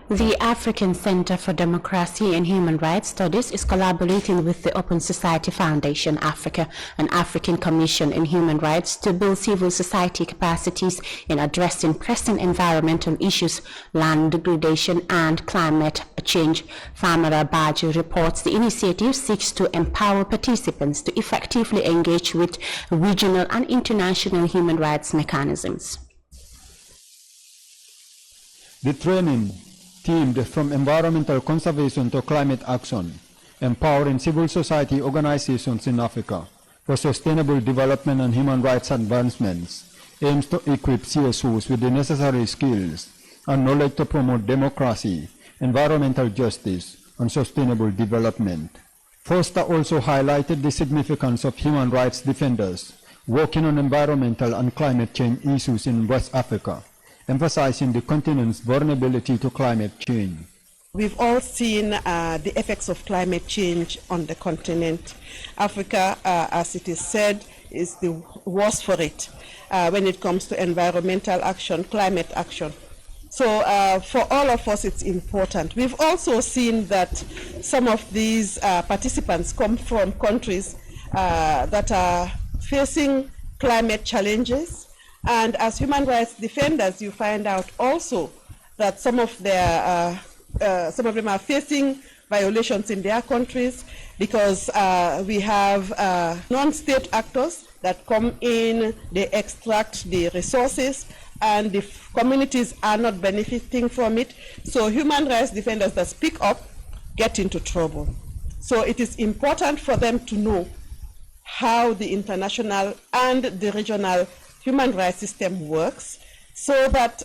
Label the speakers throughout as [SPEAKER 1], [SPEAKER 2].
[SPEAKER 1] The African Center for Democracy and Human Rights Studies is collaborating with the Open Society Foundation Africa and African Commission on Human Rights to build civil society capacities in addressing pressing environmental issues, land degradation, and climate change. Famara Baji reports the initiative seeks to empower participants to effectively engage with regional and international human rights mechanisms.
[SPEAKER 2] The training themed from environmental conservation to climate action, empowering civil society organizations in Africa for sustainable development and human rights advancements, aims to equip CSOs with the necessary skills and knowledge to promote democracy, environmental justice, and sustainable development. Foster also highlighted the significance of human rights defenders working on environmental and climate change issues in West Africa, emphasizing the continent's vulnerability to climate change.
[SPEAKER 3] We've all seen the effects of climate change on the continent. Africa, as it is said, is the worst for it when it comes to environmental action, climate action. So for all of us, it's important. We've also seen that some of these participants come from countries that are facing climate challenges. And as human rights defenders, you find out also that some of them are facing violations in their countries because we have non-state actors that come in, they extract the resources, and the communities are not benefiting from it. So human rights defenders that speak up get into trouble. So it is important for them to know how the international and the regional human rights system works, so that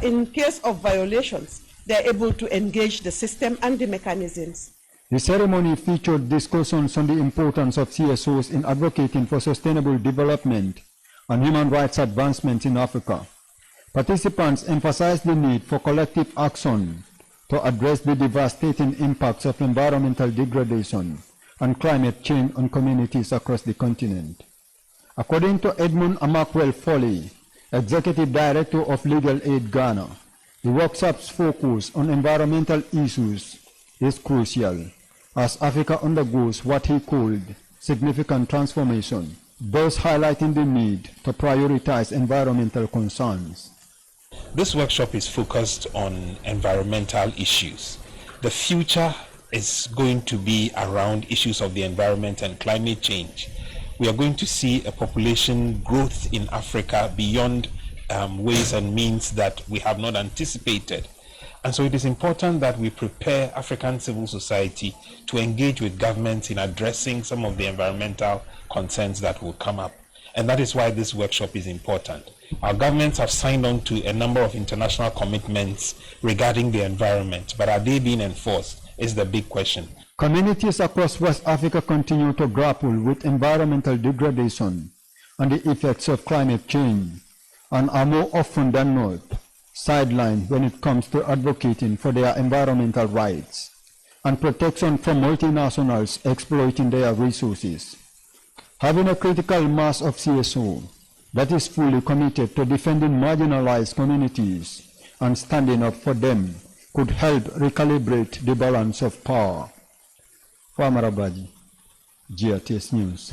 [SPEAKER 3] in case of violations, they're able to engage the system and the mechanisms.
[SPEAKER 2] The ceremony featured discussions on the importance of CSOs in advocating for sustainable development and human rights advancement in Africa. Participants emphasized the need for collective action to address the devastating impacts of environmental degradation and climate change on communities across the continent. According to Edmund Amakwell Foley, Executive Director of Legal Aid Ghana, the workshop's focus on environmental issues is crucial as Africa undergoes what he called significant transformation, thus highlighting the need to prioritize environmental concerns.
[SPEAKER 4] This workshop is focused on environmental issues. The future is going to be around issues of the environment and climate change. We are going to see a population growth in Africa beyond ways and means that we have not anticipated. And so it is important that we prepare African civil society to engage with governments in addressing some of the environmental concerns that will come up. And that is why this workshop is important. Our governments have signed on to a number of international commitments regarding the environment, but are they being enforced is the big question.
[SPEAKER 2] Communities across West Africa continue to grapple with environmental degradation and the effects of climate change, and are more often than not sidelined when it comes to advocating for their environmental rights and protection from multinationals exploiting their resources. Having a critical mass of CSO that is fully committed to defending marginalized communities and standing up for them could help recalibrate the balance of power. Famara Baji, GRTS News.